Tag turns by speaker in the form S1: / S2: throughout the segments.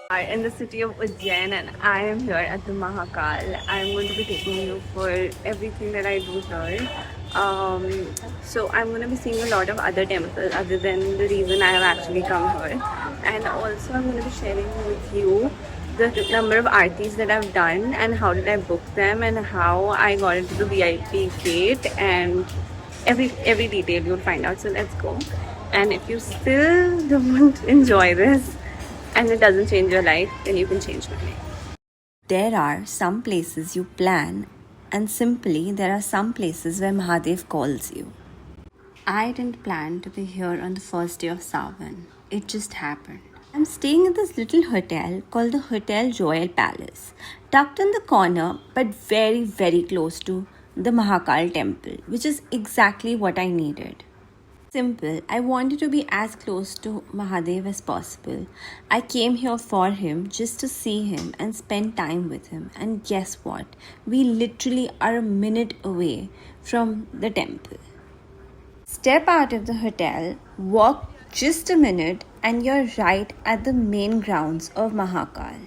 S1: In the city of Ujjain, and I am here at the Mahakal. I'm going to be taking you for everything that I do here. So I'm going to be seeing a lot of other temples other than the reason I have actually come here. And also I'm going to be sharing with you the number of artis that I've done and how did I book them and how I got into the VIP gate and every detail you'll find out. So let's go. And if you still don't enjoy this, and it doesn't change your life, then you can change my life. There are some places you plan, and simply there are some places where Mahadev calls you. I didn't plan to be here on the first day of Savan. It just happened. I'm staying in this little hotel called the Hotel Royal Palace, tucked in the corner but very, very close to the Mahakal temple, which is exactly what I needed. Simple. I wanted to be as close to Mahadev as possible. I came here for him just to see him and spend time with him. And guess what? We literally are a minute away from the temple. Step out of the hotel, walk just a minute, and you're right at the main grounds of Mahakal.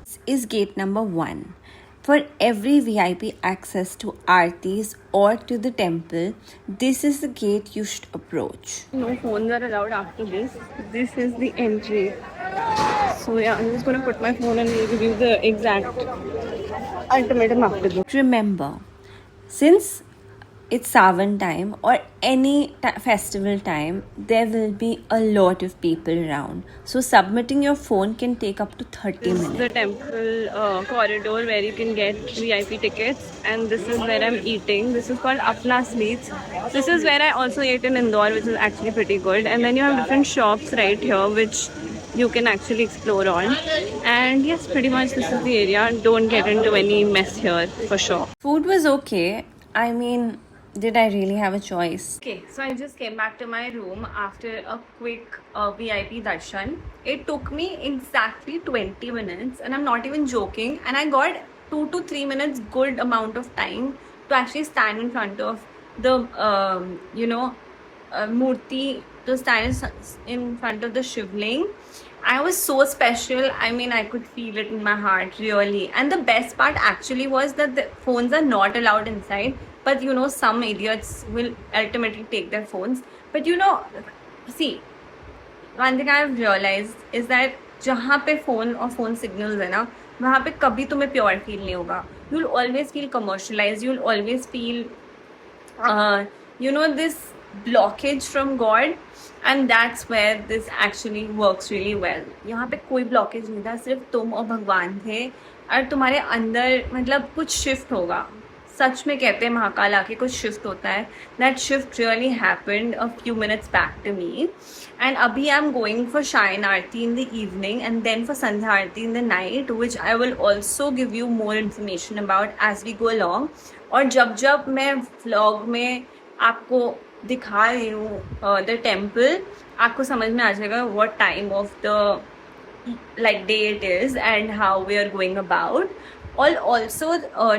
S1: This is gate number 1. For every VIP access to Aartis or to the temple, this is the gate you should approach. No phones are allowed after this. This is the entry. So yeah, I'm just going to put my phone and we'll give you the exact ultimatum after this. Remember, since it's Savan time or any festival time, there will be a lot of people around. So submitting your phone can take up to 30 minutes. This is the temple corridor where you can get VIP tickets, and this is where I'm eating. This is called Apna Sweets. This is where I also ate in Indore, which is actually pretty good. And then you have different shops right here, which you can actually explore on. And yes, pretty much this is the area. Don't get into any mess here for sure. Food was okay. I mean, did I really have a choice? Okay, so I just came back to my room after a quick VIP darshan. It took me exactly 20 minutes, and I'm not even joking. And I got 2 to 3 minutes good amount of time to actually stand in front of the, murti, to stand in front of the Shivling. I was so special. I mean, I could feel it in my heart, really. And the best part actually was that the phones are not allowed inside. But some idiots will ultimately take their phones. But see, one thing I've realized is that जहाँ पे phone और phone signals है ना, वहाँ पे कभी तुम्हें pure feel नहीं होगा. You'll always feel commercialized. You'll always feel, this blockage from God. And that's where this actually works really well. यहाँ पे कोई blockage नहीं था, सिर्फ तुम और भगवान थे, और तुम्हारे अंदर मतलब कुछ shift होगा. सच में कहते हैं महाकाल आके कुछ शिफ्ट होता है. That shift really happened a few minutes back to me. And अभी I am going for Shayan aarti in the evening and then for Sandhya aarti in the night, which I will also give you more information about as we go along. और जब मैं vlog में आपको दिखा रही हूँ the temple, आपको समझ में आ जाएगा what time of the day it is and how we are going about. Also,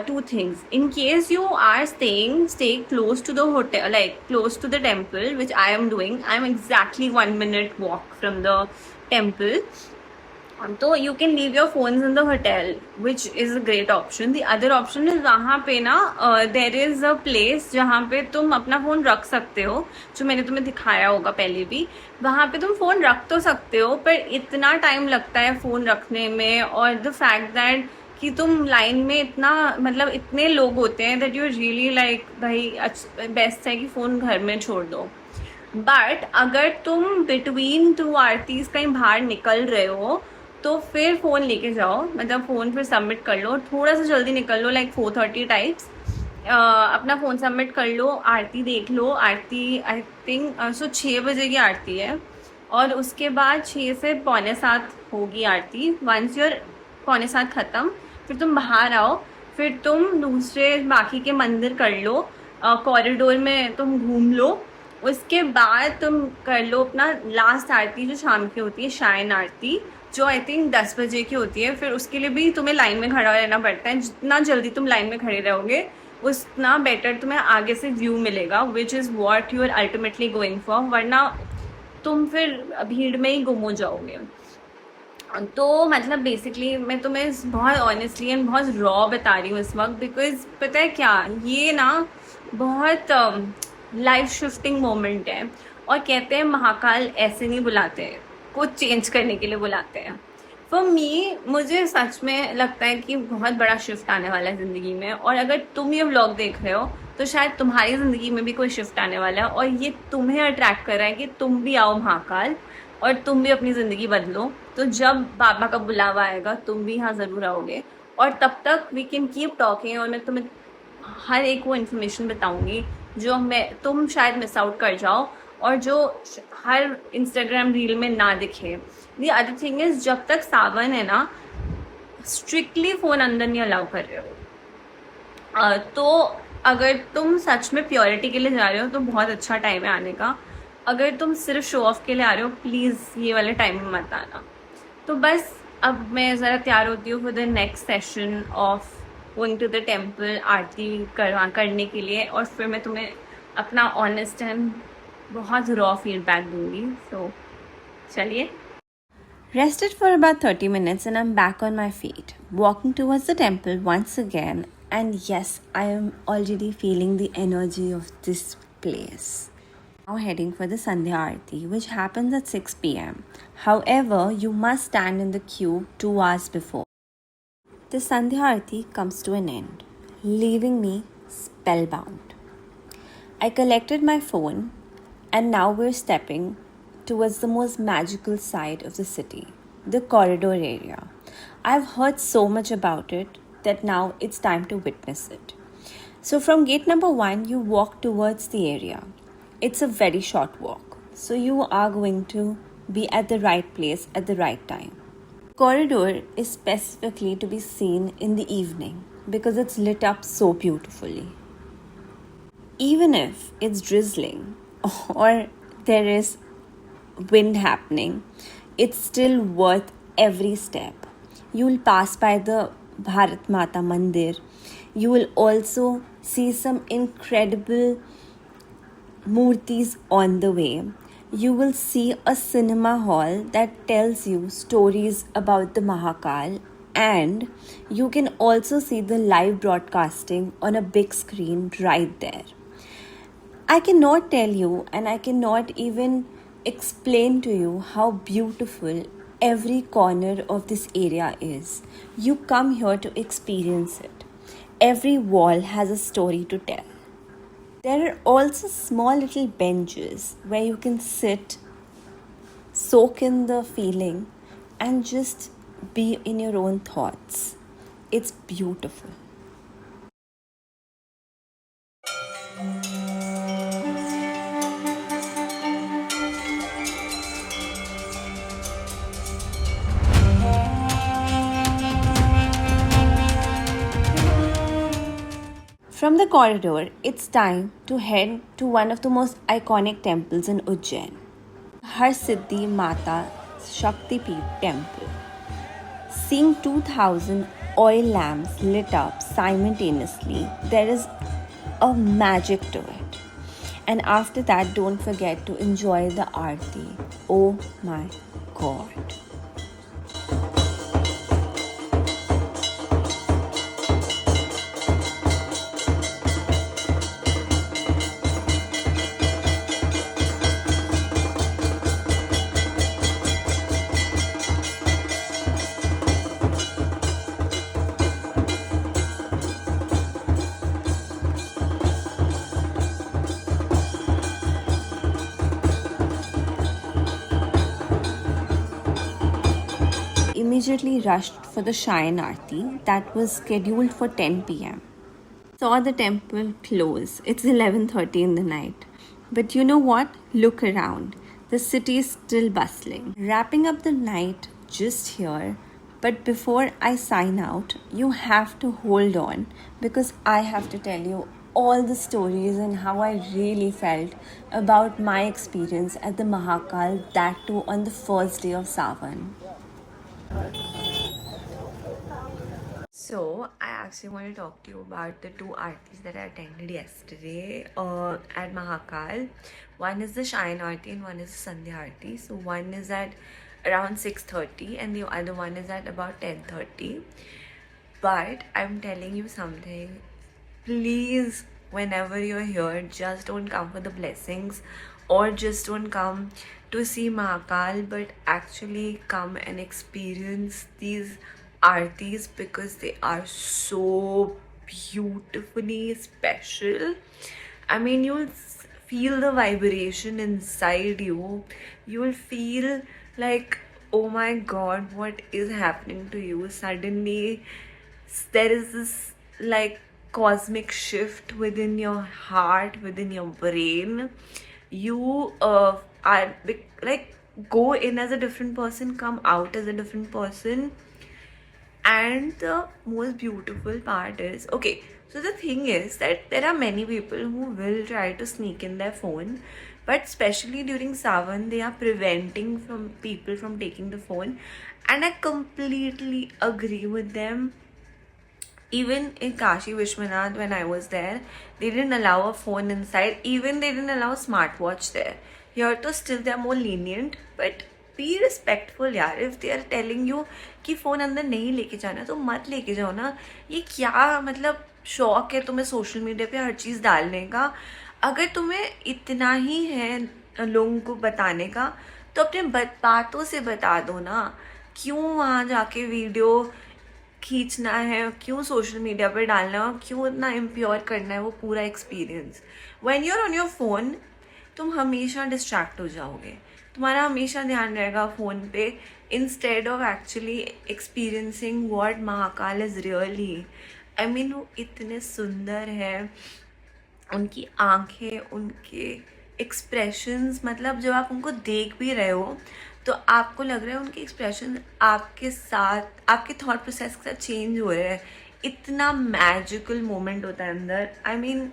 S1: two things. In case you are stay close to the hotel, like close to the temple, which I am doing. I am exactly 1 minute walk from the temple. So you can leave your phones in the hotel, which is a great option. The other option is वहाँ पे ना there is a place जहाँ पे तुम अपना phone रख सकते हो, जो मैंने तुम्हें दिखाया होगा पहले भी. वहाँ पे तुम फ़ोन रख तो सकते हो, पर इतना टाइम लगता है फ़ोन रखने में. और द फैक्ट दैट कि तुम लाइन में इतना मतलब इतने लोग होते हैं दैट यू रियली लाइक भाई बेस्ट है कि फ़ोन घर में छोड़ दो. बट अगर तुम बिटवीन 2 आरतीज कहीं बाहर निकल रहे हो तो फिर फ़ोन लेके जाओ, मतलब फ़ोन फिर सबमिट कर लो. थोड़ा सा जल्दी निकल लो, लाइक 4:30 टाइप्स. अपना फ़ोन सबमिट कर लो, आरती देख लो. आरती आई थिंक 6 बजे की आरती है, और उसके बाद 6 से 6:45 होगी आरती. वंस योर 6:45 ख़त्म, फिर तुम बाहर आओ, फिर तुम दूसरे बाकी के मंदिर कर लो, कॉरिडोर में तुम घूम लो. उसके बाद तुम कर लो अपना लास्ट आरती जो शाम की होती है, शाइन आरती, जो आई थिंक 10 बजे की होती है. फिर उसके लिए भी तुम्हें लाइन में खड़ा रहना पड़ता है. जितना जल्दी तुम लाइन में खड़े रहोगे उतना बेटर तुम्हें आगे से व्यू मिलेगा, which is what you are ultimately going for. वरना तुम फिर भीड़ में ही गुम हो जाओगे. तो मतलब बेसिकली मैं तुम्हें बहुत ऑनेस्टली एंड बहुत रॉ बता रही हूँ इस वक्त, बिकॉज पता है क्या, ये ना बहुत लाइफ शिफ्टिंग मोमेंट है। और कहते हैं महाकाल ऐसे नहीं बुलाते हैं, कुछ चेंज करने के लिए बुलाते हैं। फॉर मी, मुझे सच में लगता है कि बहुत बड़ा शिफ्ट आने वाला है ज़िंदगी में। और अगर तुम ये व्लॉग देख रहे हो तो शायद तुम्हारी ज़िंदगी में भी कोई शिफ्ट आने वाला है, और ये तुम्हें अट्रैक्ट कर रहा है कि तुम भी आओ महाकाल और तुम भी अपनी ज़िंदगी बदलो। तो जब बाबा का बुलावा आएगा तुम भी यहाँ ज़रूर आओगे। और तब तक वी कैन कीप टॉकिंग, और मैं तुम्हें हर एक वो इन्फॉर्मेशन बताऊंगी जो मैं तुम शायद मिस आउट कर जाओ, और जो हर इंस्टाग्राम रील में ना दिखे। दी अदर थिंग इज, जब तक सावन है ना, स्ट्रिक्टली फ़ोन अंदर नहीं अलाउ कर रहे हो। तो अगर तुम सच में प्योरिटी के लिए जा रहे हो तो बहुत अच्छा टाइम है आने का। अगर तुम सिर्फ शो ऑफ के लिए आ रहे हो, प्लीज़ ये वाले टाइम में मत आना। तो बस अब मैं ज़रा तैयार होती हूँ for the next session of going to the temple, आरती करने के लिए, और फिर मैं तुम्हें अपना ऑनेस्ट एंड बहुत रॉ फीडबैक दूंगी। सो चलिए। Rested for about 30 minutes and I'm back on my feet, walking towards the temple once again. And yes, I am already feeling the energy of this place. Now heading for the Sandhya Aarti, which happens at 6 pm. However, you must stand in the queue 2 hours before. The Sandhya Aarti comes to an end, leaving me spellbound. I collected my phone, and now we're stepping towards the most magical side of the city, the corridor area. I've heard so much about it that now it's time to witness it. So, from gate number 1, you walk towards the area. It's a very short walk, so you are going to be at the right place at the right time. Corridor is specifically to be seen in the evening because it's lit up so beautifully. Even if it's drizzling or there is wind happening, it's still worth every step. You will pass by the Bharat Mata Mandir. You will also see some incredible murtis on the way. You will see a cinema hall that tells you stories about the Mahakal, and you can also see the live broadcasting on a big screen right there. I cannot tell you, and I cannot even explain to you how beautiful every corner of this area is. You come here to experience it. Every wall has a story to tell. There are also small little benches where you can sit, soak in the feeling, and just be in your own thoughts. It's beautiful. From the corridor, it's time to head to one of the most iconic temples in Ujjain, Har Siddhi Mata Shakti Peeth Temple. Seeing 2000 oil lamps lit up simultaneously, there is a magic to it. And after that, don't forget to enjoy the aarti. Oh my god. Immediately rushed for the Shayan Aarti that was scheduled for 10 pm. Saw the temple close. It's 11:30 in the night. But you know what? Look around. The city is still bustling. Wrapping up the night just here. But before I sign out, you have to hold on because I have to tell you all the stories and how I really felt about my experience at the Mahakal, that too on the first day of Savan. So, I actually want to talk to you about the two aartis that I attended yesterday at Mahakal. One is the Shayan Aarti and one is the Sandhya Aarti. So, one is at around 6:30 and the other one is at about 10:30. But I'm telling you something, please, whenever you're here, just don't come for the blessings or just don't come to see Mahakal, but actually come and experience these aartis because they are so beautifully special. I mean, you'll feel the vibration inside you. You'll feel like, oh my god, what is happening to you? Suddenly, there is this like cosmic shift within your heart, within your brain. You are like go in as a different person, come out as a different person. And the most beautiful part is, okay, so the thing is that there are many people who will try to sneak in their phone, but especially during Savan, they are preventing from people from taking the phone. And I completely agree with them. Even in Kashi Vishwanath, when I was there, they didn't allow a phone inside. Even they didn't allow smartwatch there. Here to still they are more lenient, but be respectful यार. If they are telling you कि phone अंदर नहीं लेके जाना तो मत लेके जाओ ना. ये क्या मतलब शौक है तुम्हें सोशल मीडिया पे हर चीज़ डालने का? अगर तुम्हें इतना ही है लोगों को बताने का तो अपने बातों से बता दो ना. क्यों वहाँ जाके वीडियो खींचना है, क्यों सोशल मीडिया पर डालना है, क्यों इतना इम्प्योर करना है वो पूरा experience. When you are on your phone तुम हमेशा डिस्ट्रैक्ट हो जाओगे, तुम्हारा हमेशा ध्यान रहेगा फ़ोन पे instead of actually experiencing what Mahakal is really. I mean वो इतने सुंदर है, उनकी आंखें, उनके एक्सप्रेशंस, मतलब जब आप उनको देख भी रहे हो तो आपको लग रहा है उनके एक्सप्रेशन आपके साथ, आपके थॉट प्रोसेस के साथ चेंज हो रहे हैं. इतना मैजिकल मोमेंट होता है अंदर. आई मीन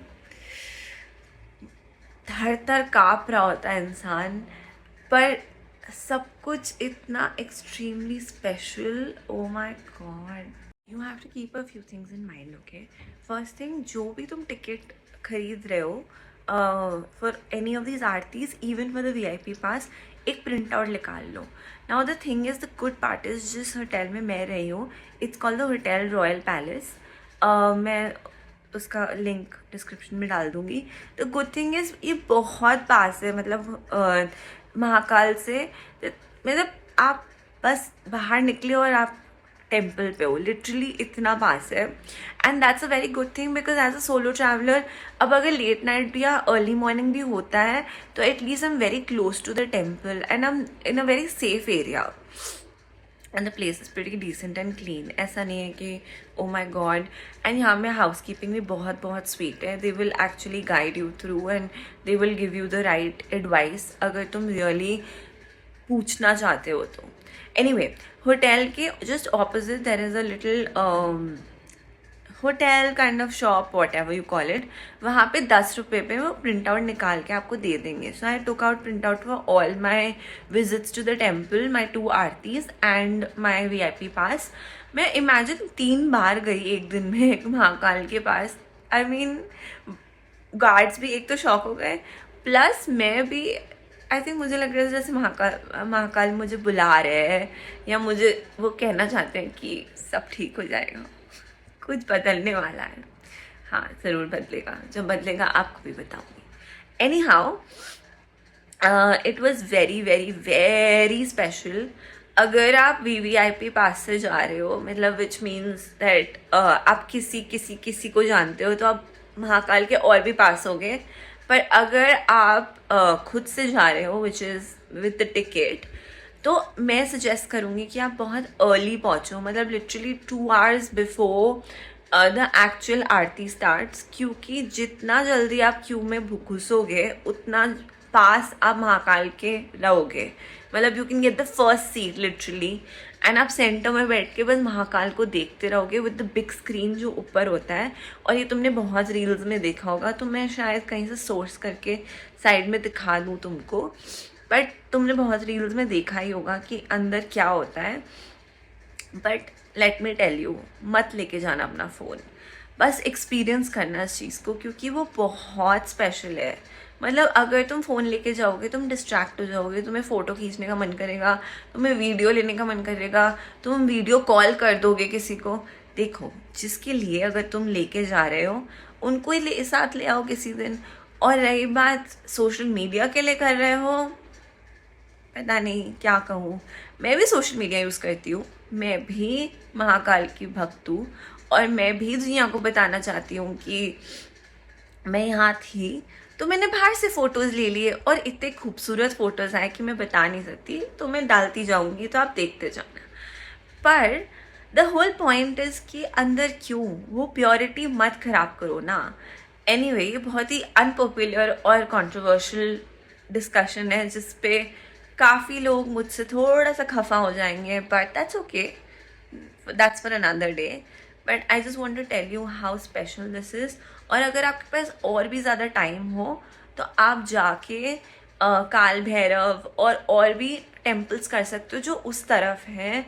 S1: थर थर काँप रहा होता है इंसान, पर सब कुछ इतना extremely special. Oh my god, you have to keep a few things in mind. Okay, first thing, जो भी तुम टिकट खरीद रहे हो for any of these aartis, even for the VIP pass, एक प्रिंट आउट निकाल लो. Now the thing is, the good part is, जिस होटल में मैं रही हूँ, it's called the hotel royal palace. मैं उसका लिंक डिस्क्रिप्शन में डाल दूँगी. द गुड थिंग इज़ ये बहुत पास है, मतलब महाकाल से, मतलब आप बस बाहर निकले और आप टेम्पल पे हो, लिटरली इतना पास है. And that's a very good thing because as a solo traveller, अब अगर लेट नाइट भी या अर्ली मॉर्निंग भी होता है तो at least I am very close to the temple and I am in a very safe area. And the place is pretty decent and clean. ऐसा नहीं है कि ओ माई गॉड. एंड यहाँ में हाउस कीपिंग भी बहुत बहुत स्वीट है. They will actually guide you through and they will give you the right advice अगर तुम रियली पूछना चाहते हो तो. एनीवे, होटल के just opposite there is a little hotel kind of shop, what ever you call it. वहाँ पे 10 रुपये पे वो प्रिंट आउट निकाल के आपको दे देंगे. So I took out print out for all my visits to the temple, my 2 aartis and my VIP pass. मैं इमेजिन 3 बार गई एक दिन में एक महाकाल के पास. आई मीन गार्ड्स भी एक तो शॉक हो गए, प्लस मैं भी, आई थिंक मुझे लग रहा है जैसे महाकाल मुझे बुला रहे हैं या मुझे वो कहना चाहते हैं कि सब ठीक हो जाएगा, कुछ बदलने वाला है. हाँ, ज़रूर बदलेगा. जब बदलेगा आपको भी बताऊँगी. Any how, it was very very very special. अगर आप VVIP पास से जा रहे हो, मतलब विच मीन्स दैट आप किसी को जानते हो तो आप महाकाल के और भी पास हो गए. पर अगर आप खुद से जा रहे हो, which is with the ticket, तो मैं सजेस्ट करूँगी कि आप बहुत अर्ली पहुँचो, मतलब literally 2 hours before the actual Aarti starts. क्योंकि जितना जल्दी आप क्यू में घुसोगे उतना पास आप महाकाल के रहोगे. मतलब you can get the first seat literally and आप सेंटर में बैठ के बस महाकाल को देखते रहोगे विद द बिग स्क्रीन जो ऊपर होता है. और ये तुमने बहुत रील्स में देखा होगा, तो मैं शायद कहीं से सोर्स करके साइड में दिखा दूँ तुमको, बट तुमने बहुत रील्स में देखा ही होगा कि अंदर क्या होता है. But let me tell you, मत लेके जाना अपना फ़ोन, बस एक्सपीरियंस करना इस चीज़ को, क्योंकि वो बहुत स्पेशल है.
S2: मतलब अगर तुम फ़ोन लेके जाओगे तुम डिस्ट्रैक्ट हो जाओगे, तुम्हें फ़ोटो खींचने का मन करेगा, तुम्हें वीडियो लेने का मन करेगा, तुम वीडियो कॉल कर दोगे किसी को। देखो, जिसके लिए अगर तुम लेके जा रहे हो उनको ही साथ ले आओ किसी दिन। और रही बात सोशल मीडिया के लिए कर रहे हो, पता नहीं क्या कहूँ। मैं भी सोशल मीडिया यूज़ करती हूँ, मैं भी महाकाल की भक्त हूँ, और मैं भी दुनिया को बताना चाहती हूँ कि मैं यहाँ थी। तो मैंने बाहर से फ़ोटोज़ ले लिए और इतने खूबसूरत फ़ोटोज़ आए कि मैं बता नहीं सकती, तो मैं डालती जाऊँगी तो आप देखते जाना। पर द होल पॉइंट इज़ कि अंदर क्यों वो प्योरिटी मत ख़राब करो ना। एनीवे, ये बहुत ही अनपॉपुलर और कंट्रोवर्शियल डिस्कशन है जिस पे काफ़ी लोग मुझसे थोड़ा सा खफा हो जाएंगे, but that's okay, that's for another day. But I just want to tell you how special this is. और अगर आपके पास और भी ज़्यादा टाइम हो तो आप जाके काल भैरव और भी टेम्पल्स कर सकते हो जो उस तरफ हैं,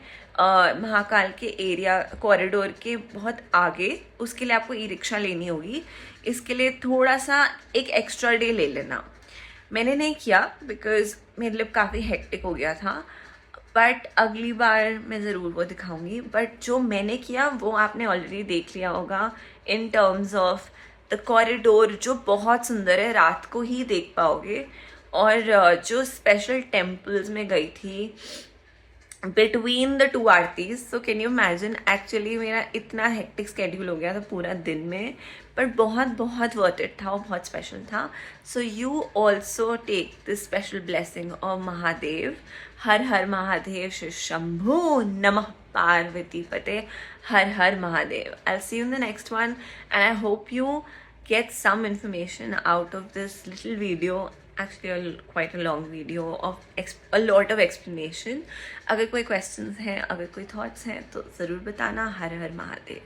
S2: महाकाल के एरिया कॉरिडोर के बहुत आगे। उसके लिए आपको ई रिक्शा लेनी होगी, इसके लिए थोड़ा सा एक एक्स्ट्रा डे ले लेना। मैंने नहीं किया बिकॉज मेरे लिए काफ़ी हेक्टिक हो गया था, बट अगली बार मैं ज़रूर वो दिखाऊंगी। बट जो मैंने किया वो आपने ऑलरेडी देख लिया होगा in terms of the corridor, जो बहुत सुंदर है, रात को ही देख पाओगे। और जो स्पेशल टेम्पल्स में गई थी between the two Aarti's, so can you imagine, actually मेरा इतना हेक्टिक स्केड्यूल हो गया था पूरा दिन में, बट बहुत बहुत वर्थ इट था और बहुत स्पेशल था। So you also take this special blessing of Mahadev. Har Har Mahadev, Shiv Shambhu नमः पार्वती पते, Har Har Mahadev. I see you in the next one and I hope you get some information out of this little video, actually quite a long video of a lot of explanation. अगर कोई questions हैं, अगर कोई thoughts हैं तो ज़रूर बताना। हर हर महादेव।